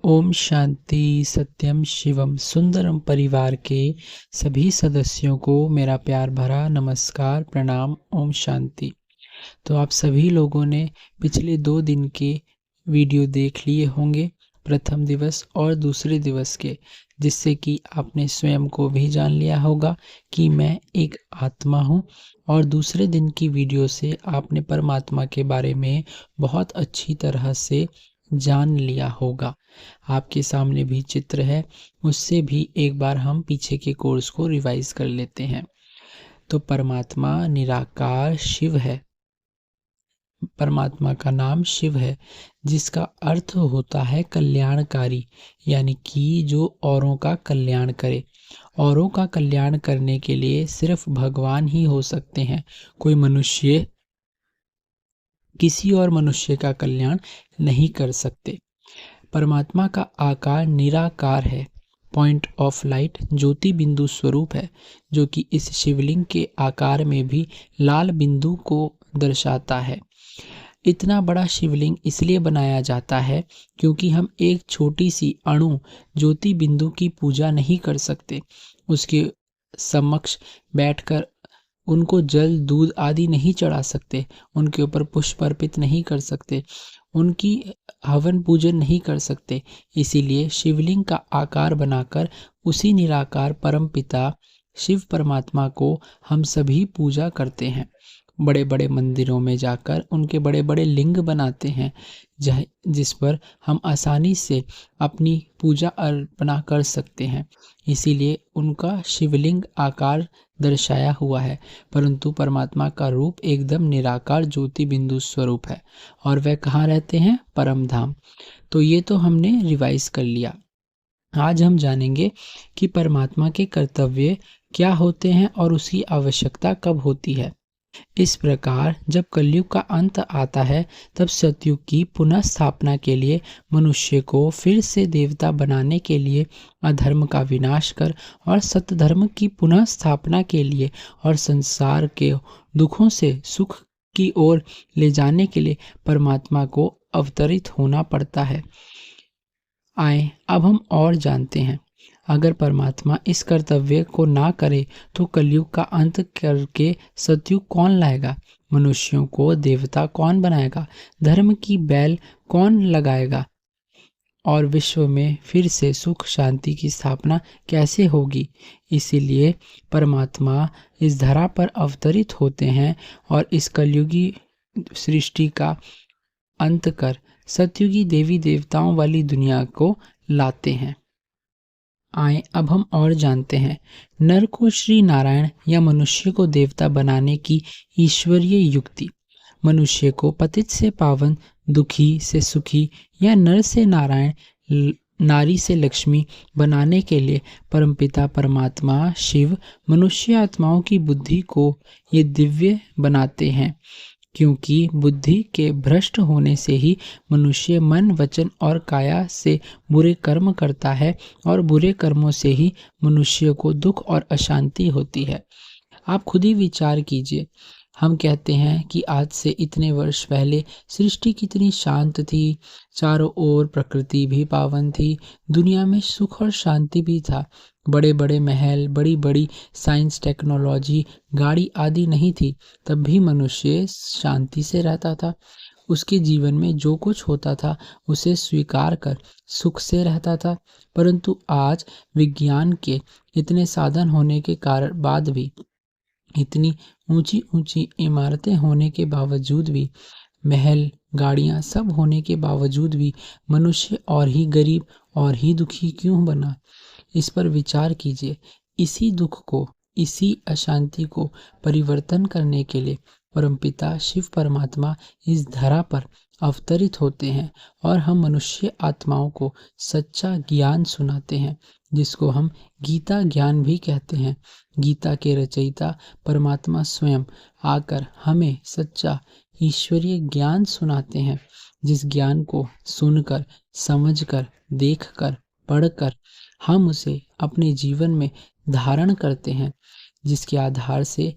ओम शांति सत्यम शिवम सुंदरम परिवार के सभी सदस्यों को मेरा प्यार भरा नमस्कार प्रणाम। ओम शांति। तो आप सभी लोगों ने पिछले 2 दिन के वीडियो देख लिए होंगे, प्रथम दिवस और दूसरे दिवस के, जिससे कि आपने स्वयं को भी जान लिया होगा कि मैं एक आत्मा हूँ। और दूसरे दिन की वीडियो से आपने परमात्मा के बारे में बहुत अच्छी तरह से जान लिया होगा। आपके सामने भी चित्र है, उससे भी एक बार हम पीछे के कोर्स को रिवाइज कर लेते हैं। तो परमात्मा निराकार शिव है। परमात्मा का नाम शिव है, जिसका अर्थ होता है कल्याणकारी, यानी कि जो औरों का कल्याण करे। औरों का कल्याण करने के लिए सिर्फ भगवान ही हो सकते हैं। कोई मनुष्य किसी और मनुष्य का कल्याण नहीं कर सकते। परमात्मा का आकार निराकार है, पॉइंट ऑफ लाइट, ज्योति बिंदु स्वरूप है, जो कि इस शिवलिंग के आकार में भी लाल बिंदु को दर्शाता है। इतना बड़ा शिवलिंग इसलिए बनाया जाता है क्योंकि हम एक छोटी सी अणु ज्योति बिंदु की पूजा नहीं कर सकते। उसके समक्ष बैठकर उनको जल दूध आदि नहीं चढ़ा सकते, उनके ऊपर पुष्प अर्पित नहीं कर सकते, उनकी हवन पूजन नहीं कर सकते। इसीलिए शिवलिंग का आकार बनाकर उसी निराकार परमपिता शिव परमात्मा को हम सभी पूजा करते हैं। बड़े बड़े मंदिरों में जाकर उनके बड़े बड़े लिंग बनाते हैं, जिस पर हम आसानी से अपनी पूजा अर्पणा कर सकते हैं। इसीलिए उनका शिवलिंग आकार दर्शाया हुआ है, परंतु परमात्मा का रूप एकदम निराकार ज्योति बिंदु स्वरूप है। और वह कहाँ रहते हैं? परम धाम। तो ये तो हमने रिवाइज कर लिया। आज हम जानेंगे कि परमात्मा के कर्तव्य क्या होते हैं और उसकी आवश्यकता कब होती है। इस प्रकार जब कलयुग का अंत आता है, तब सतयुग की पुनः स्थापना के लिए मनुष्य को फिर से देवता बनाने के लिए अधर्म का विनाश कर और सतधर्म की पुनः स्थापना के लिए और संसार के दुखों से सुख की ओर ले जाने के लिए परमात्मा को अवतरित होना पड़ता है। आए अब हम और जानते हैं, अगर परमात्मा इस कर्तव्य को ना करे तो कलयुग का अंत करके सतयुग कौन लाएगा? मनुष्यों को देवता कौन बनाएगा? धर्म की बैल कौन लगाएगा? और विश्व में फिर से सुख शांति की स्थापना कैसे होगी? इसीलिए परमात्मा इस धरा पर अवतरित होते हैं और इस कलयुगी सृष्टि का अंत कर सतयुगी देवी देवताओं वाली दुनिया को लाते हैं। आए अब हम और जानते हैं, नर को श्री नारायण या मनुष्य को देवता बनाने की ईश्वरीय युक्ति। मनुष्य को पतित से पावन, दुखी से सुखी या नर से नारायण, नारी से लक्ष्मी बनाने के लिए परमपिता परमात्मा शिव मनुष्य आत्माओं की बुद्धि को ये दिव्य बनाते हैं, क्योंकि बुद्धि के भ्रष्ट होने से ही मनुष्य मन वचन और काया से बुरे कर्म करता है और बुरे कर्मों से ही मनुष्य को दुख और अशांति होती है। आप खुद ही विचार कीजिए। हम कहते हैं कि आज से इतने वर्ष पहले सृष्टि कितनी शांत थी, चारों ओर प्रकृति भी पावन थी, दुनिया में सुख और शांति भी था। बड़े बड़े महल, बड़ी बड़ी साइंस टेक्नोलॉजी, गाड़ी आदि नहीं थी, तब भी मनुष्य शांति से रहता था। उसके जीवन में जो कुछ होता था उसे स्वीकार कर सुख से रहता था। परंतु आज विज्ञान के इतने साधन होने के कारण बाद भी, इतनी ऊंची ऊंची इमारतें होने के बावजूद भी, महल गाड़ियां सब होने के बावजूद भी मनुष्य और ही गरीब और ही दुखी क्यों बना? इस पर विचार कीजिए। इसी दुख को, इसी अशांति को परिवर्तन करने के लिए परमपिता शिव परमात्मा इस धरा पर अवतरित होते हैं और हम मनुष्य आत्माओं को सच्चा ज्ञान सुनाते हैं, जिसको हम गीता ज्ञान भी कहते हैं। गीता के रचयिता परमात्मा स्वयं आकर हमें सच्चा ईश्वरीय ज्ञान सुनाते हैं, जिस ज्ञान को सुनकर, समझकर, देखकर, पढ़कर हम उसे अपने जीवन में धारण करते हैं, जिसके आधार से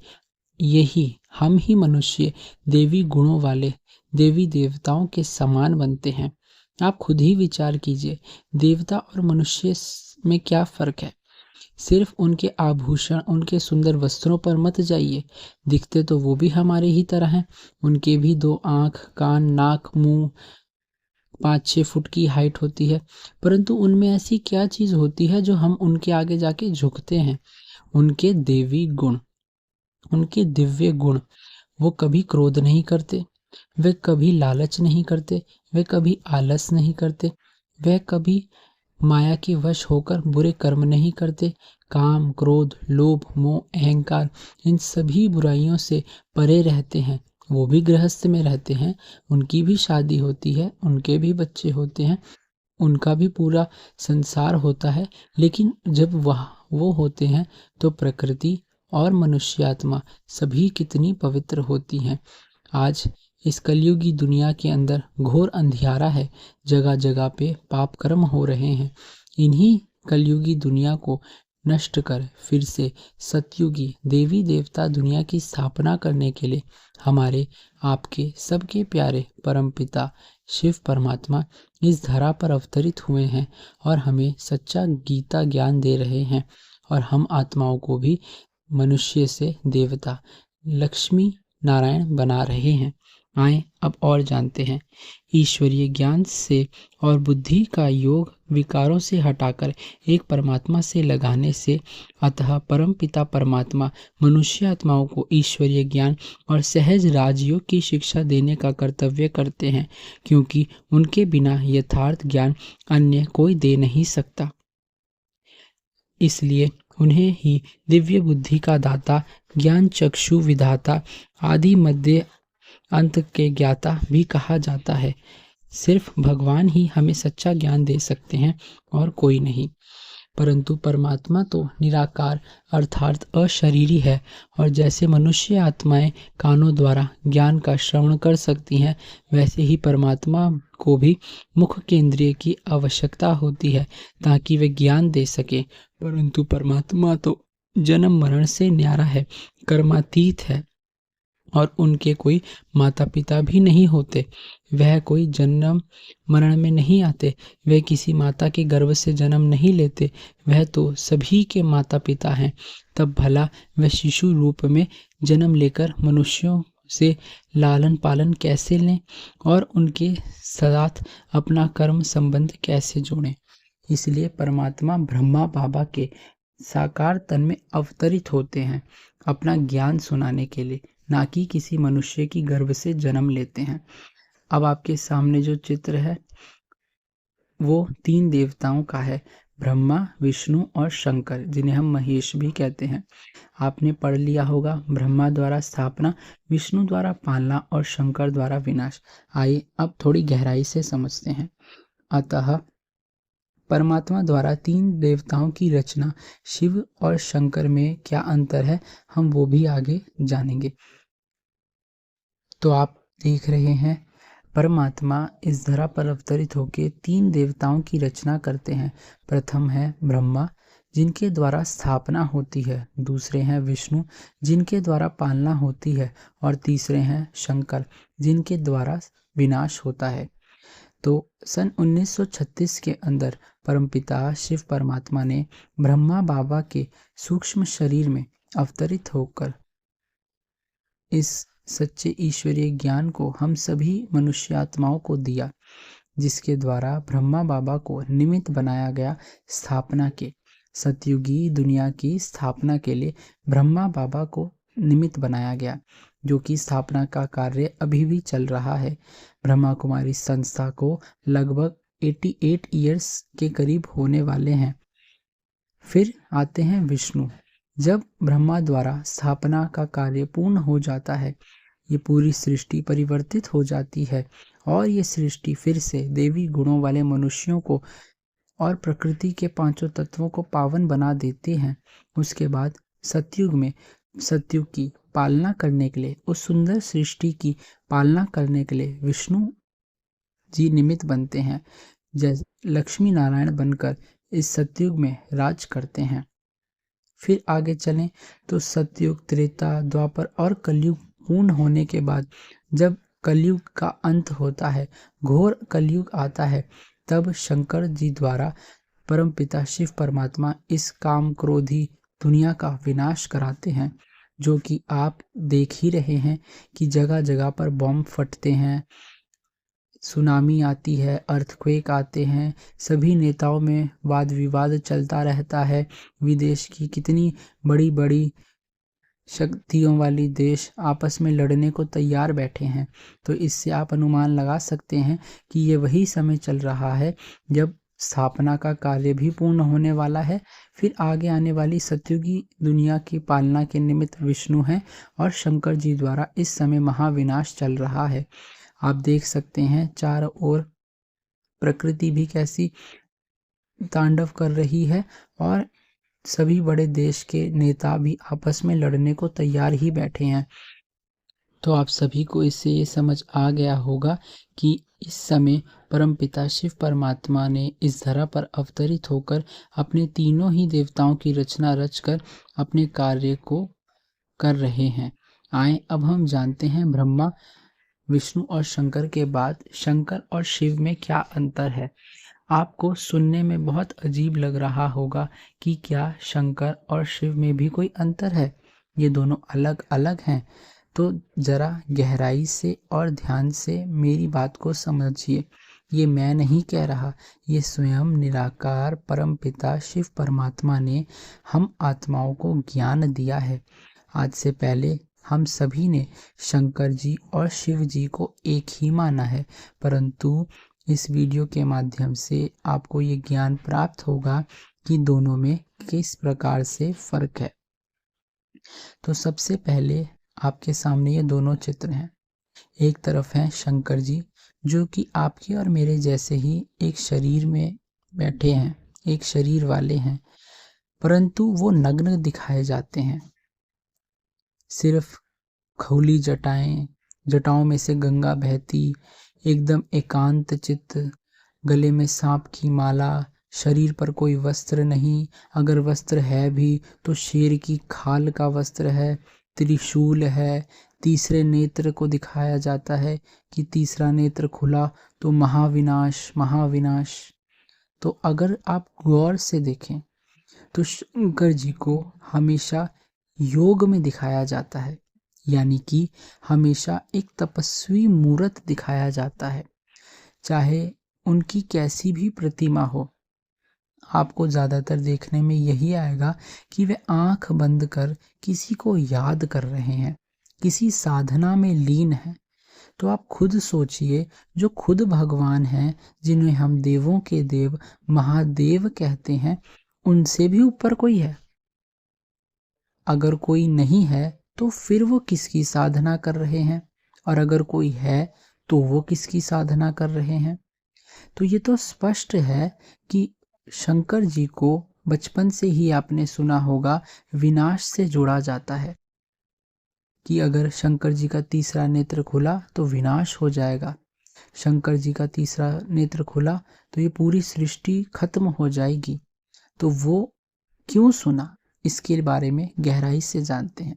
यही हम ही मनुष्य देवी गुणों वाले देवी देवताओं के समान बनते हैं। आप खुद ही विचार कीजिए, देवता और मनुष्य में क्या फर्क है। सिर्फ उनके आभूषण, उनके सुंदर वस्त्रों पर मत जाइए, दिखते तो वो भी हमारे ही तरह हैं। उनके भी 2 आँख, कान, नाक, मुंह, 5-6 फुट की हाइट होती है, परंतु उनमें ऐसी क्या चीज होती है जो हम उनके आगे जाके झुकते हैं? उनके देवी गुण, उनके दिव्य गुण। वो कभी क्रोध नहीं करते, वे कभी लालच नहीं करते, वे कभी आलस नहीं करते, वे कभी माया के वश होकर बुरे कर्म नहीं करते। काम, क्रोध, लोभ, मोह, अहंकार, इन सभी बुराइयों से परे रहते हैं। वो भी गृहस्थ में रहते हैं, उनकी भी शादी होती है, उनके भी बच्चे होते हैं, उनका भी पूरा संसार होता है, लेकिन जब वो होते हैं तो प्रकृति और मनुष्यात्मा सभी कितनी पवित्र होती हैं। आज इस कलयुगी दुनिया के अंदर घोर अंधियारा है, जगह जगह पे पाप कर्म हो रहे हैं। इन्हीं कलयुगी दुनिया को नष्ट कर फिर से सतयुगी देवी देवता दुनिया की स्थापना करने के लिए हमारे आपके सबके प्यारे परमपिता शिव परमात्मा इस धरा पर अवतरित हुए हैं और हमें सच्चा गीता ज्ञान दे रहे हैं, और हम आत्माओं को भी मनुष्य से देवता लक्ष्मी नारायण बना रहे हैं। आए अब और जानते हैं, ईश्वरीय ज्ञान से और बुद्धि का योग विकारों से हटाकर एक परमात्मा से लगाने से, अतः परम पिता परमात्मा मनुष्य आत्माओं को ईश्वरीय ज्ञान और सहज राजयोग की शिक्षा देने का कर्तव्य करते हैं, क्योंकि उनके बिना यथार्थ ज्ञान अन्य कोई दे नहीं सकता। इसलिए उन्हें ही दिव्य बुद्धि का दाता, ज्ञान चक्षु विधाता, आदि मध्य अंत के ज्ञाता भी कहा जाता है। सिर्फ भगवान ही हमें सच्चा ज्ञान दे सकते हैं और कोई नहीं। परंतु परमात्मा तो निराकार अर्थात अशरीरी है, और जैसे मनुष्य आत्माएं कानों द्वारा ज्ञान का श्रवण कर सकती हैं, वैसे ही परमात्मा को भी मुख केंद्रीय की आवश्यकता होती है ताकि वे ज्ञान दे सके। परंतु परमात्मा तो जन्म मरण से न्यारा है, कर्मातीत है, और उनके कोई माता पिता भी नहीं होते। वह कोई जन्म मरण में नहीं आते, वे किसी माता के गर्भ से जन्म नहीं लेते, वह तो सभी के माता पिता हैं। तब भला वह शिशु रूप में जन्म लेकर मनुष्यों से लालन पालन कैसे लें और उनके साथ अपना कर्म संबंध कैसे जोड़ें? इसलिए परमात्मा ब्रह्मा बाबा के साकार तन में अवतरित होते हैं अपना ज्ञान सुनाने के लिए, ना कि किसी मनुष्य की गर्भ से जन्म लेते हैं। अब आपके सामने जो चित्र है वो 3 देवताओं का है, ब्रह्मा, विष्णु और शंकर, जिन्हें हम महेश भी कहते हैं। आपने पढ़ लिया होगा, ब्रह्मा द्वारा स्थापना, विष्णु द्वारा पालना और शंकर द्वारा विनाश। आइए अब थोड़ी गहराई से समझते हैं। अतः परमात्मा द्वारा 3 देवताओं की रचना, शिव और शंकर में क्या अंतर है, हम वो भी आगे जानेंगे। तो आप देख रहे हैं, परमात्मा इस धरा पर अवतरित होकर 3 देवताओं की रचना करते हैं। प्रथम है ब्रह्मा, जिनके द्वारा स्थापना होती है। दूसरे हैं विष्णु, जिनके द्वारा पालना होती है। और तीसरे हैं शंकर, जिनके द्वारा विनाश होता है। तो सन 1936 के अंदर परमपिता शिव परमात्मा ने ब्रह्मा बाबा के सूक्ष्म शरीर में अवतरित होकर इस सच्चे ईश्वरीय ज्ञान को हम सभी मनुष्य आत्माओं को दिया, जिसके द्वारा ब्रह्मा बाबा को निमित्त बनाया गया स्थापना के। सतयुगी दुनिया की स्थापना के लिए ब्रह्मा बाबा को निमित्त बनाया गया, जो कि स्थापना का कार्य अभी भी चल रहा है। ब्रह्मा कुमारी संस्था को लगभग 88 ईयर्स के करीब होने वाले हैं। फिर आते हैं विष्णु। जब ब्रह्मा द्वारा स्थापना का कार्य पूर्ण हो जाता है, ये पूरी सृष्टि परिवर्तित हो जाती है और ये सृष्टि फिर से देवी गुणों वाले मनुष्यों को और प्रकृति के 5 तत्वों को पावन बना देते हैं। उसके बाद सतयुग में सतयुग की पालना करने के लिए, उस सुंदर सृष्टि की पालना करने के लिए विष्णु जी निमित्त बनते हैं, जैसे लक्ष्मी नारायण बनकर इस सतयुग में राज करते हैं। फिर आगे चलें तो सतयुग, त्रेता, द्वापर और कलयुग पूर्ण होने के बाद जब कलयुग का अंत होता है, घोर कलयुग आता है, तब शंकर जी द्वारा परमपिता शिव परमात्मा इस काम क्रोधी दुनिया का विनाश कराते हैं, जो कि आप देख ही रहे हैं कि जगह जगह पर बॉम्ब फटते हैं, सुनामी आती है, अर्थक्वेक आते हैं, सभी नेताओं में वाद विवाद चलता रहता है। विदेश की कितनी बड़ी बड़ी शक्तियों वाली देश आपस में लड़ने को तैयार बैठे हैं। तो इससे आप अनुमान लगा सकते हैं कि ये वही समय चल रहा है जब स्थापना का कार्य भी पूर्ण होने वाला है। फिर आगे आने वाली सतयुगी दुनिया की पालना के निमित्त विष्णु हैं और शंकर जी द्वारा इस समय महाविनाश चल रहा है। आप देख सकते हैं चारों ओर प्रकृति भी कैसी तांडव कर रही है और सभी बड़े देश के नेता भी आपस में लड़ने को तैयार ही बैठे हैं। तो आप सभी को इससे ये समझ आ गया होगा कि इस समय परमपिता शिव परमात्मा ने इस धरा पर अवतरित होकर अपने तीनों ही देवताओं की रचना रचकर अपने कार्य को कर रहे हैं। आए अब हम जानते हैं ब्रह्मा, विष्णु और शंकर के बाद शंकर और शिव में क्या अंतर है। आपको सुनने में बहुत अजीब लग रहा होगा कि क्या शंकर और शिव में भी कोई अंतर है, ये दोनों अलग अलग हैं। तो जरा गहराई से और ध्यान से मेरी बात को समझिए। ये मैं नहीं कह रहा, ये स्वयं निराकार परमपिता शिव परमात्मा ने हम आत्माओं को ज्ञान दिया है। आज से पहले हम सभी ने शंकर जी और शिव जी को एक ही माना है, परंतु इस वीडियो के माध्यम से आपको ये ज्ञान प्राप्त होगा कि दोनों में किस प्रकार से फर्क है। तो सबसे पहले आपके सामने ये दोनों चित्र हैं। एक तरफ हैं शंकर जी, जो कि आपके और मेरे जैसे ही एक शरीर में बैठे हैं, एक शरीर वाले हैं, परंतु वो नग्न दिखाए जाते हैं। सिर्फ खुली जटाओं में से गंगा बहती, एकदम एकांत चित्त, गले में सांप की माला, शरीर पर कोई वस्त्र नहीं, अगर वस्त्र है भी तो शेर की खाल का वस्त्र है, त्रिशूल है, तीसरे नेत्र को दिखाया जाता है कि तीसरा नेत्र खुला तो महाविनाश महाविनाश। तो अगर आप गौर से देखें तो शंकर जी को हमेशा योग में दिखाया जाता है, यानी कि हमेशा एक तपस्वी मूर्त दिखाया जाता है। चाहे उनकी कैसी भी प्रतिमा हो, आपको ज़्यादातर देखने में यही आएगा कि वे आंख बंद कर किसी को याद कर रहे हैं, किसी साधना में लीन हैं। तो आप खुद सोचिए, जो खुद भगवान हैं, जिन्हें हम देवों के देव महादेव कहते हैं, उनसे भी ऊपर कोई है? अगर कोई नहीं है तो फिर वो किसकी साधना कर रहे हैं, और अगर कोई है तो वो किसकी साधना कर रहे हैं? तो ये तो स्पष्ट है कि शंकर जी को बचपन से ही आपने सुना होगा विनाश से जोड़ा जाता है, कि अगर शंकर जी का तीसरा नेत्र खुला तो विनाश हो जाएगा, शंकर जी का तीसरा नेत्र खुला तो ये पूरी सृष्टि खत्म हो जाएगी। तो वो क्यों सुना, इसके बारे में गहराई से जानते हैं।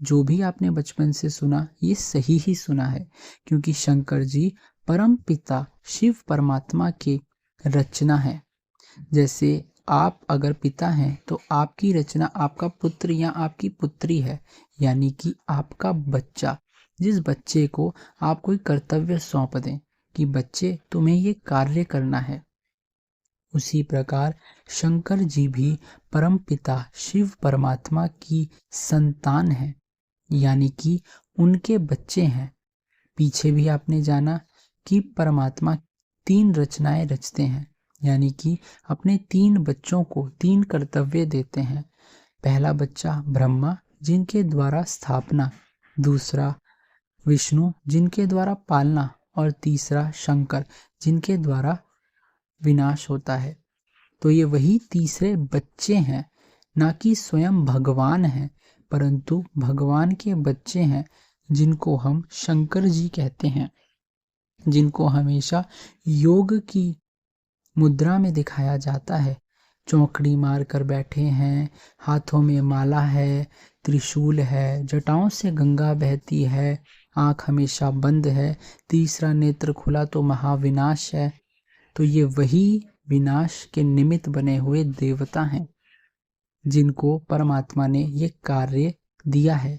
जो भी आपने बचपन से सुना ये सही ही सुना है, क्योंकि शंकर जी परम पिता शिव परमात्मा की रचना है। जैसे आप अगर पिता हैं तो आपकी रचना आपका पुत्र या आपकी पुत्री है, यानी कि आपका बच्चा, जिस बच्चे को आप कोई कर्तव्य सौंप दें कि बच्चे तुम्हें ये कार्य करना है। उसी प्रकार शंकर जी भी परम पिता शिव परमात्मा की संतान है, यानी कि उनके बच्चे हैं। पीछे भी आपने जाना कि परमात्मा 3 रचनाएं रचते हैं, यानी कि अपने 3 बच्चों को 3 कर्तव्य देते हैं। पहला बच्चा ब्रह्मा, जिनके द्वारा स्थापना, दूसरा विष्णु, जिनके द्वारा पालना, और तीसरा शंकर, जिनके द्वारा विनाश होता है। तो ये वही तीसरे बच्चे हैं, ना कि स्वयं भगवान हैं, परंतु भगवान के बच्चे हैं, जिनको हम शंकर जी कहते हैं, जिनको हमेशा योग की मुद्रा में दिखाया जाता है। चौकड़ी मार कर बैठे हैं, हाथों में माला है, त्रिशूल है, जटाओं से गंगा बहती है, आँख हमेशा बंद है, तीसरा नेत्र खुला तो महाविनाश है। तो ये वही विनाश के निमित्त बने हुए देवता हैं, जिनको परमात्मा ने ये कार्य दिया है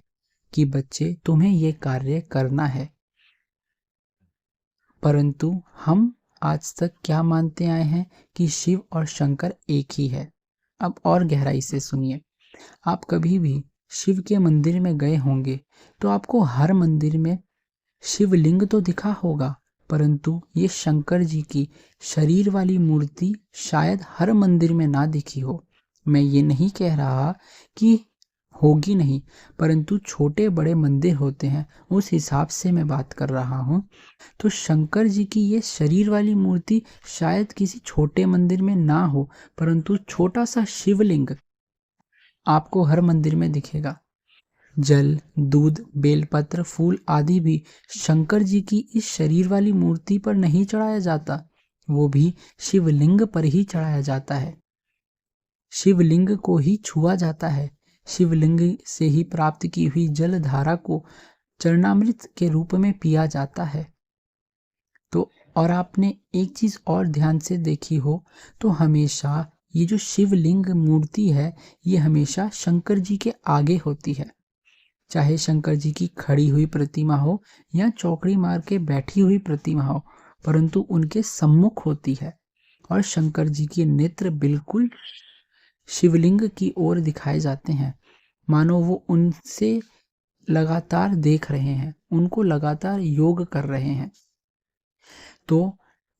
कि बच्चे तुम्हें ये कार्य करना है। परंतु हम आज तक क्या मानते आए हैं कि शिव और शंकर एक ही है। अब और गहराई से सुनिए। आप कभी भी शिव के मंदिर में गए होंगे तो आपको हर मंदिर में शिवलिंग तो दिखा होगा, परंतु ये शंकर जी की शरीर वाली मूर्ति शायद हर मंदिर में ना दिखी हो। मैं ये नहीं कह रहा कि होगी नहीं, परंतु छोटे बड़े मंदिर होते हैं, उस हिसाब से मैं बात कर रहा हूँ। तो शंकर जी की ये शरीर वाली मूर्ति शायद किसी छोटे मंदिर में ना हो, परंतु छोटा सा शिवलिंग आपको हर मंदिर में दिखेगा। जल, दूध, बेलपत्र, फूल आदि भी शंकर जी की इस शरीर वाली मूर्ति पर नहीं चढ़ाया जाता, वो भी शिवलिंग पर ही चढ़ाया जाता है। शिवलिंग को ही छुआ जाता है। शिवलिंग से ही प्राप्त की हुई जल धारा को चरणामृत के रूप में पिया जाता है। तो और आपने एक चीज और ध्यान से देखी हो तो हमेशा ये जो शिवलिंग मूर्ति है, ये हमेशा शंकर जी के आगे होती है। चाहे शंकर जी की खड़ी हुई प्रतिमा हो या चौकड़ी मार के बैठी हुई प्रतिमा हो, परंतु उनके सम्मुख होती है और शंकर जी के नेत्र बिल्कुल शिवलिंग की ओर दिखाए जाते हैं, मानो वो उनसे लगातार देख रहे हैं, उनको लगातार योग कर रहे हैं। तो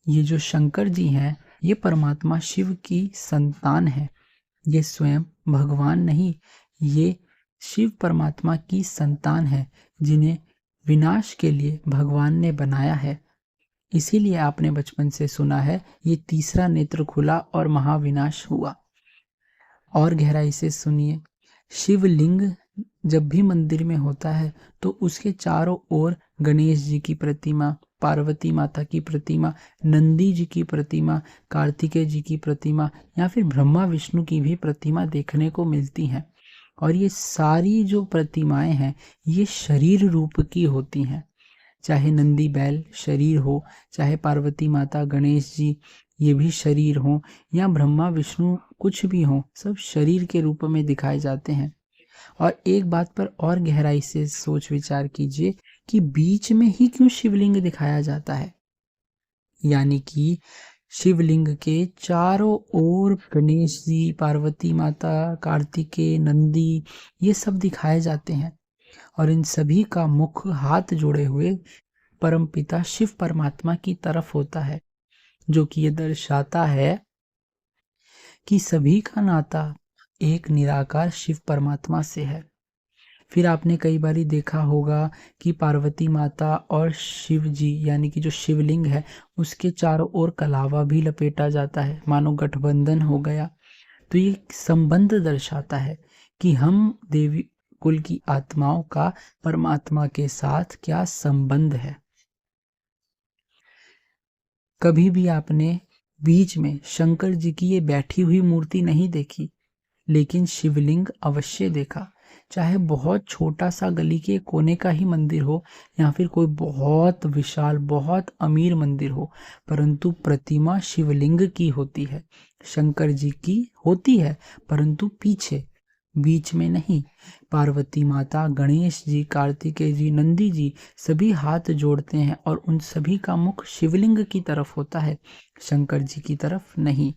ये जो शंकर जी हैं, ये परमात्मा शिव की संतान है। ये स्वयं भगवान नहीं, ये शिव परमात्मा की संतान है, जिन्हें विनाश के लिए भगवान ने बनाया है। इसीलिए आपने बचपन से सुना है, ये तीसरा नेत्र खुला और महाविनाश हुआ। और गहराई से सुनिए। शिवलिंग जब भी मंदिर में होता है तो उसके चारों ओर गणेश जी की प्रतिमा, पार्वती माता की प्रतिमा, नंदी जी की प्रतिमा, कार्तिकेय जी की प्रतिमा या फिर ब्रह्मा विष्णु की भी प्रतिमा देखने को मिलती हैं। और ये सारी जो प्रतिमाएं हैं, ये शरीर रूप की होती हैं। चाहे नंदी बैल शरीर हो, चाहे पार्वती माता गणेश जी ये भी शरीर हो, या ब्रह्मा विष्णु कुछ भी हो, सब शरीर के रूप में दिखाए जाते हैं। और एक बात पर और गहराई से सोच विचार कीजिए कि बीच में ही क्यों शिवलिंग दिखाया जाता है। यानी कि शिवलिंग के चारों ओर गणेश जी, पार्वती माता, कार्तिकेय, नंदी ये सब दिखाए जाते हैं और इन सभी का मुख हाथ जोड़े हुए परमपिता शिव परमात्मा की तरफ होता है, जो कि ये दर्शाता है कि सभी का नाता एक निराकार शिव परमात्मा से है। फिर आपने कई बारी देखा होगा कि पार्वती माता और शिव जी यानी कि जो शिवलिंग है उसके चारों ओर कलावा भी लपेटा जाता है, मानो गठबंधन हो गया। तो ये संबंध दर्शाता है कि हम देवी कुल की आत्माओं का परमात्मा के साथ क्या संबंध है। कभी भी आपने बीच में शंकर जी की ये बैठी हुई मूर्ति नहीं देखी, लेकिन शिवलिंग अवश्य देखा। चाहे बहुत छोटा सा गली के कोने का ही मंदिर हो या फिर कोई बहुत विशाल बहुत अमीर मंदिर हो, परंतु प्रतिमा शिवलिंग की होती है, शंकर जी की होती है, परंतु पीछे, बीच में नहीं। पार्वती माता, गणेश जी, कार्तिकेय जी, नंदी जी सभी हाथ जोड़ते हैं और उन सभी का मुख शिवलिंग की तरफ होता है, शंकर जी की तरफ नहीं।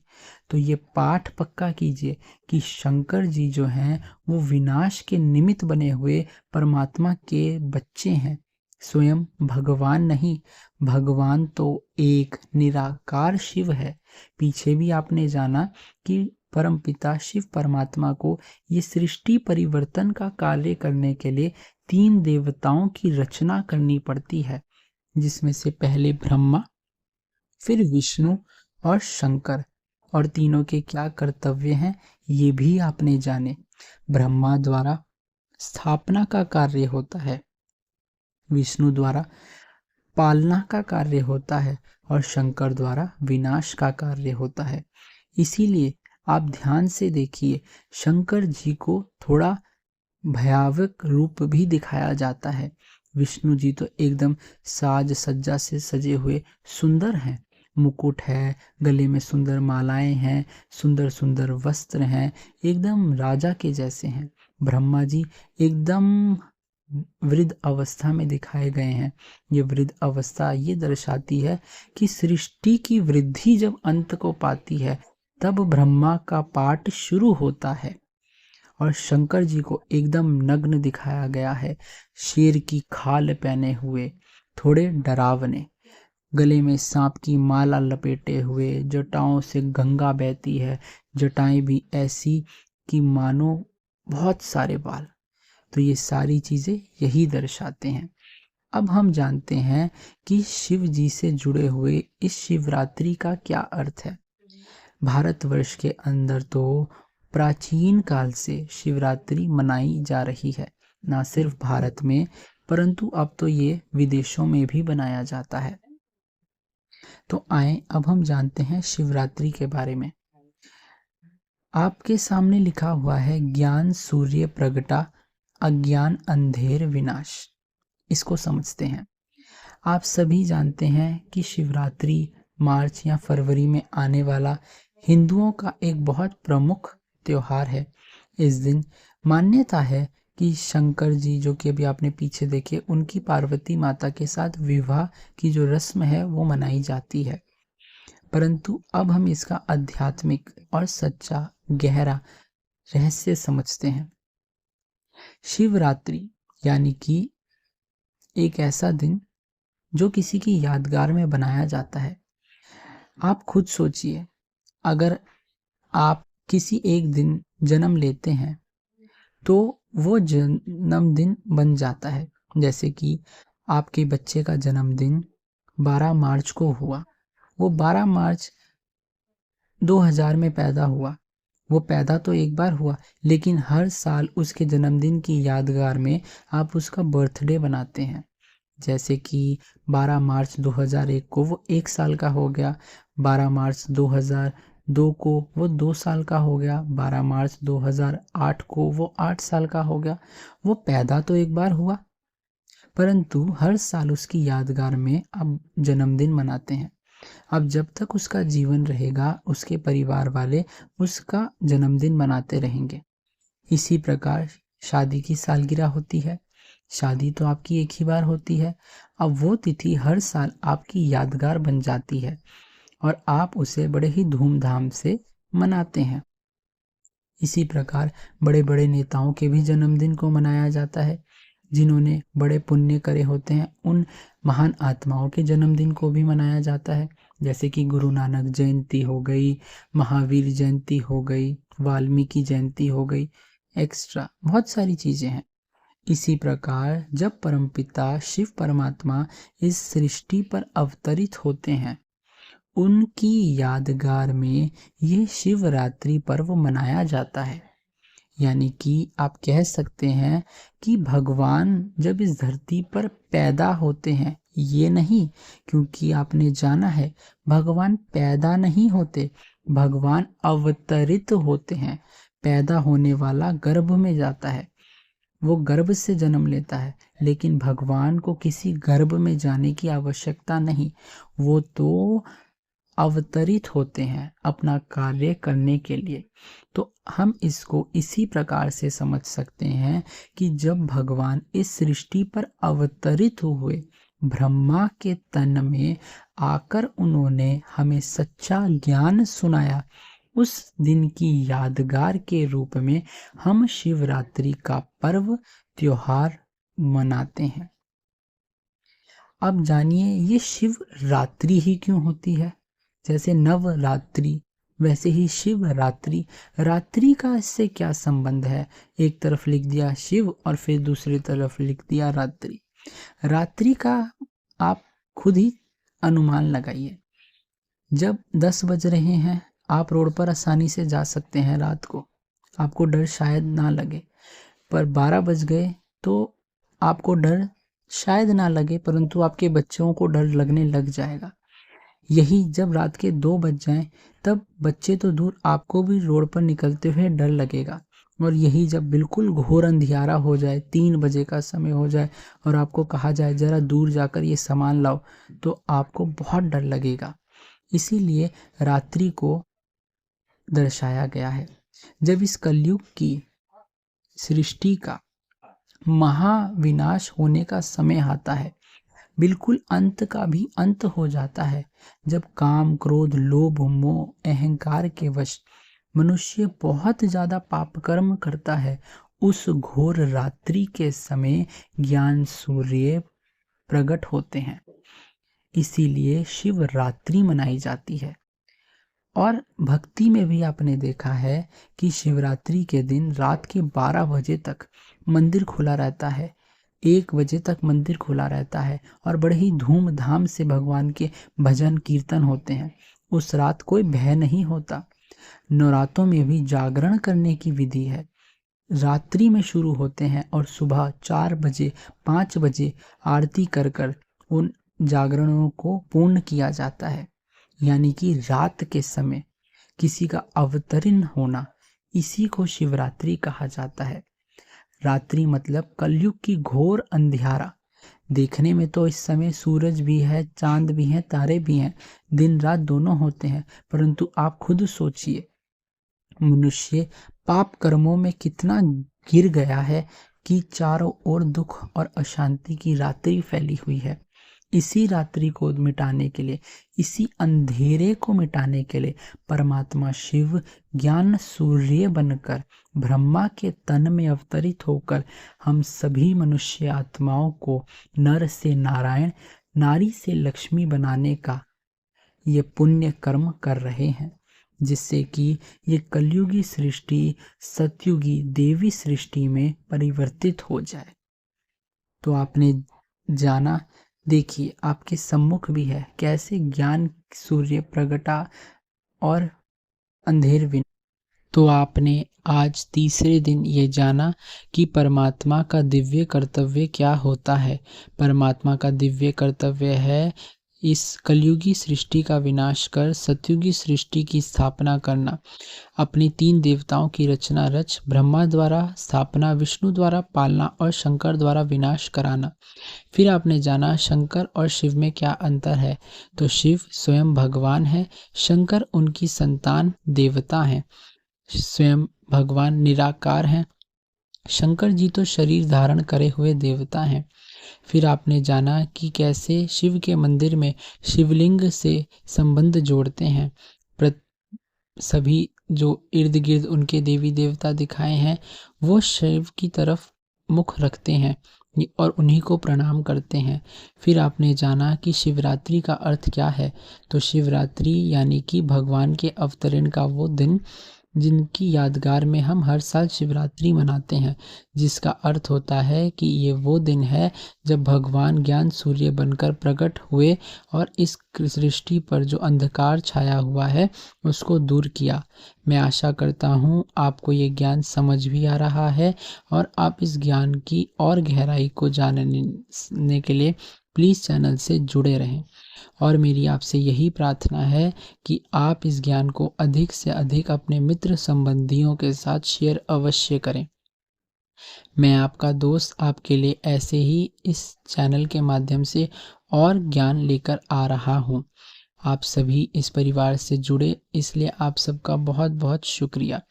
तो ये पाठ पक्का कीजिए कि शंकर जी जो हैं वो विनाश के निमित्त बने हुए परमात्मा के बच्चे हैं, स्वयं भगवान नहीं। भगवान तो एक निराकार शिव है। पीछे भी आपने जाना कि परमपिता शिव परमात्मा को ये सृष्टि परिवर्तन का कार्य करने के लिए 3 देवताओं की रचना करनी पड़ती है, जिसमें से पहले ब्रह्मा, फिर विष्णु और शंकर। और तीनों के क्या कर्तव्य हैं ये भी आपने जाने। ब्रह्मा द्वारा स्थापना का कार्य होता है, विष्णु द्वारा पालना का कार्य होता है और शंकर द्वारा विनाश का कार्य होता है। इसीलिए आप ध्यान से देखिए, शंकर जी को थोड़ा भयावह रूप भी दिखाया जाता है। विष्णु जी तो एकदम साज सज्जा से सजे हुए सुंदर हैं। मुकुट है, गले में सुंदर मालाएं हैं, सुंदर सुंदर वस्त्र हैं, एकदम राजा के जैसे हैं। ब्रह्मा जी एकदम वृद्ध अवस्था में दिखाए गए हैं। ये वृद्ध अवस्था ये दर्शाती है कि सृष्टि की वृद्धि जब अंत को पाती है तब ब्रह्मा का पाठ शुरू होता है। और शंकर जी को एकदम नग्न दिखाया गया है, शेर की खाल पहने हुए, थोड़े डरावने, गले में सांप की माला लपेटे हुए, जटाओं से गंगा बहती है, जटाएं भी ऐसी कि मानो बहुत सारे बाल। तो ये सारी चीजें यही दर्शाते हैं। अब हम जानते हैं कि शिव जी से जुड़े हुए इस शिवरात्रि का क्या अर्थ है। भारतवर्ष के अंदर तो प्राचीन काल से शिवरात्रि मनाई जा रही है, ना सिर्फ भारत में परंतु अब तो ये विदेशों में भी मनाया जाता है। तो आए अब हम जानते हैं शिवरात्रि के बारे में। आपके सामने लिखा हुआ है ज्ञान सूर्य प्रगटा, अज्ञान अंधेर विनाश। इसको समझते हैं। आप सभी जानते हैं कि शिवरात्रि मार्च या फरवरी में आने वाला हिंदुओं का एक बहुत प्रमुख त्योहार है। इस दिन मान्यता है कि शंकर जी, जो कि अभी आपने पीछे देखे, उनकी पार्वती माता के साथ विवाह की जो रस्म है वो मनाई जाती है। परंतु अब हम इसका आध्यात्मिक और सच्चा गहरा रहस्य समझते हैं। शिवरात्रि यानी कि एक ऐसा दिन जो किसी की यादगार में बनाया जाता है। आप खुद सोचिए, अगर आप किसी एक दिन जन्म लेते हैं तो वो जन्मदिन बन जाता है। जैसे कि आपके बच्चे का जन्मदिन 12 मार्च को हुआ, वो 12 मार्च 2000 में पैदा हुआ। वो पैदा तो एक बार हुआ, लेकिन हर साल उसके जन्मदिन की यादगार में आप उसका बर्थडे बनाते हैं। जैसे कि 12 मार्च 2001 को वो 1 साल का हो गया, 12 मार्च 2002 को वो 2 साल का हो गया, 12 मार्च 2008 को वो 8 साल का हो गया। वो पैदा तो एक बार हुआ, परंतु हर साल उसकी यादगार में अब जन्मदिन मनाते हैं। अब जब तक उसका जीवन रहेगा, उसके परिवार वाले उसका जन्मदिन मनाते रहेंगे। इसी प्रकार शादी की सालगिरह होती है। शादी तो आपकी एक ही बार होती है। अब वो तिथि हर साल आपकी यादगार बन जाती है और आप उसे बड़े ही धूमधाम से मनाते हैं। इसी प्रकार बड़े बड़े नेताओं के भी जन्मदिन को मनाया जाता है। जिन्होंने बड़े पुण्य करे होते हैं, उन महान आत्माओं के जन्मदिन को भी मनाया जाता है। जैसे कि गुरु नानक जयंती हो गई, महावीर जयंती हो गई, वाल्मीकि जयंती हो गई, एक्स्ट्रा बहुत सारी चीज़ें हैं। इसी प्रकार जब परमपिता शिव परमात्मा इस सृष्टि पर अवतरित होते हैं, उनकी यादगार में ये शिवरात्रि पर्व मनाया जाता है। यानी कि आप कह सकते हैं कि भगवान जब इस धरती पर पैदा होते हैं, ये नहीं, क्योंकि आपने जाना है भगवान पैदा नहीं होते, भगवान अवतरित होते हैं। पैदा होने वाला गर्भ में जाता है, वो गर्भ से जन्म लेता है, लेकिन भगवान को किसी गर्भ में जाने की आवश्यकता नहीं। वो तो अवतरित होते हैं अपना कार्य करने के लिए। तो हम इसको इसी प्रकार से समझ सकते हैं कि जब भगवान इस सृष्टि पर अवतरित हुए, ब्रह्मा के तन में आकर उन्होंने हमें सच्चा ज्ञान सुनाया, उस दिन की यादगार के रूप में हम शिवरात्रि का पर्व त्योहार मनाते हैं। अब जानिए ये शिवरात्रि ही क्यों होती है। जैसे नवरात्रि, वैसे ही शिवरात्रि। रात्रि का इससे क्या संबंध है। एक तरफ लिख दिया शिव और फिर दूसरी तरफ लिख दिया रात्रि। रात्रि का आप खुद ही अनुमान लगाइए। जब 10 बज रहे हैं, आप रोड पर आसानी से जा सकते हैं रात को, आपको डर शायद ना लगे। पर 12 बज गए तो आपको डर शायद ना लगे, परंतु आपके बच्चों को डर लगने लग जाएगा। यही जब रात के 2 बज जाएं, तब बच्चे तो दूर, आपको भी रोड पर निकलते हुए डर लगेगा। और यही जब बिल्कुल घोर अंधियारा हो जाए, 3 बजे का समय हो जाए और आपको कहा जाए ज़रा दूर जाकर ये सामान लाओ, तो आपको बहुत डर लगेगा। इसीलिए रात्रि को दर्शाया गया है। जब इस कलयुग की सृष्टि का महाविनाश होने का समय आता है, बिल्कुल अंत का भी अंत हो जाता है, जब काम, क्रोध, लोभ, मोह, अहंकार के वश मनुष्य बहुत ज्यादा पाप कर्म करता है, उस घोर रात्रि के समय ज्ञान सूर्य प्रकट होते हैं। इसीलिए शिवरात्रि मनाई जाती है। और भक्ति में भी आपने देखा है कि शिवरात्रि के दिन रात के 12 बजे तक मंदिर खुला रहता है, 1 बजे तक मंदिर खुला रहता है और बड़े ही धूमधाम से भगवान के भजन कीर्तन होते हैं। उस रात कोई भय नहीं होता। नवरात्रों में भी जागरण करने की विधि है। रात्रि में शुरू होते हैं और सुबह 4 बजे 5 बजे आरती कर कर उन जागरणों को पूर्ण किया जाता है। यानी कि रात के समय किसी का अवतरण होना, इसी को शिवरात्रि कहा जाता है। रात्रि मतलब कलयुग की घोर अंधियारा। देखने में तो इस समय सूरज भी है, चांद भी है, तारे भी हैं, दिन रात दोनों होते हैं, परंतु आप खुद सोचिए मनुष्य पाप कर्मों में कितना गिर गया है कि चारों ओर दुख और अशांति की रात्रि फैली हुई है। इसी रात्रि को मिटाने के लिए, इसी अंधेरे को मिटाने के लिए परमात्मा शिव ज्ञान सूर्य बनकर ब्रह्मा के तन में अवतरित होकर हम सभी मनुष्य आत्माओं को नर से नारायण, नारी से लक्ष्मी बनाने का ये पुण्य कर्म कर रहे हैं, जिससे कि ये कलयुगी सृष्टि सतयुगी देवी सृष्टि में परिवर्तित हो जाए। तो आपने जाना, देखिए आपके सम्मुख भी है कैसे ज्ञान सूर्य प्रगटा और अंधेर विन। तो आपने आज तीसरे दिन ये जाना कि परमात्मा का दिव्य कर्तव्य क्या होता है। परमात्मा का दिव्य कर्तव्य है इस कलयुगी सृष्टि का विनाश कर सतयुगी सृष्टि की स्थापना करना। अपनी 3 देवताओं की रचना रच ब्रह्मा द्वारा स्थापना, विष्णु द्वारा पालना और शंकर द्वारा विनाश कराना। फिर आपने जाना शंकर और शिव में क्या अंतर है। तो शिव स्वयं भगवान है, शंकर उनकी संतान देवता हैं। स्वयं भगवान निराकार हैं, शंकर जी तो शरीर धारण करे हुए देवता हैं। फिर आपने जाना कि कैसे शिव के मंदिर में शिवलिंग से संबंध जोड़ते हैं। सभी जो इर्द गिर्द उनके देवी देवता दिखाए हैं वो शिव की तरफ मुख रखते हैं और उन्हीं को प्रणाम करते हैं। फिर आपने जाना कि शिवरात्रि का अर्थ क्या है। तो शिवरात्रि यानी कि भगवान के अवतरण का वो दिन जिनकी यादगार में हम हर साल शिवरात्रि मनाते हैं, जिसका अर्थ होता है कि ये वो दिन है जब भगवान ज्ञान सूर्य बनकर प्रकट हुए और इस सृष्टि पर जो अंधकार छाया हुआ है उसको दूर किया। मैं आशा करता हूँ आपको ये ज्ञान समझ भी आ रहा है और आप इस ज्ञान की और गहराई को जानने के लिए प्लीज़ चैनल से जुड़े रहें। और मेरी आपसे यही प्रार्थना है कि आप इस ज्ञान को अधिक से अधिक अपने मित्र संबंधियों के साथ शेयर अवश्य करें। मैं आपका दोस्त आपके लिए ऐसे ही इस चैनल के माध्यम से और ज्ञान लेकर आ रहा हूँ। आप सभी इस परिवार से जुड़े, इसलिए आप सबका बहुत बहुत शुक्रिया।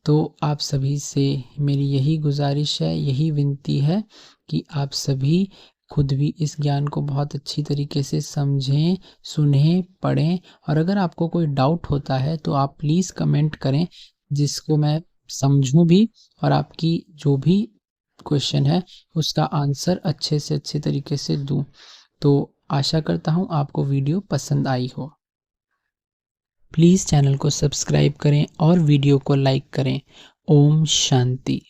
तो आप सभी से मेरी यही गुजारिश है, यही विनती है कि आप सभी खुद भी इस ज्ञान को बहुत अच्छी तरीके से समझें, सुनें, पढ़ें और अगर आपको कोई डाउट होता है तो आप प्लीज़ कमेंट करें, जिसको मैं समझूं भी और आपकी जो भी क्वेश्चन है उसका आंसर अच्छे से अच्छे तरीके से दूं। तो आशा करता हूं आपको वीडियो पसंद आई हो। प्लीज़ चैनल को सब्सक्राइब करें और वीडियो को लाइक करें। ओम शांति।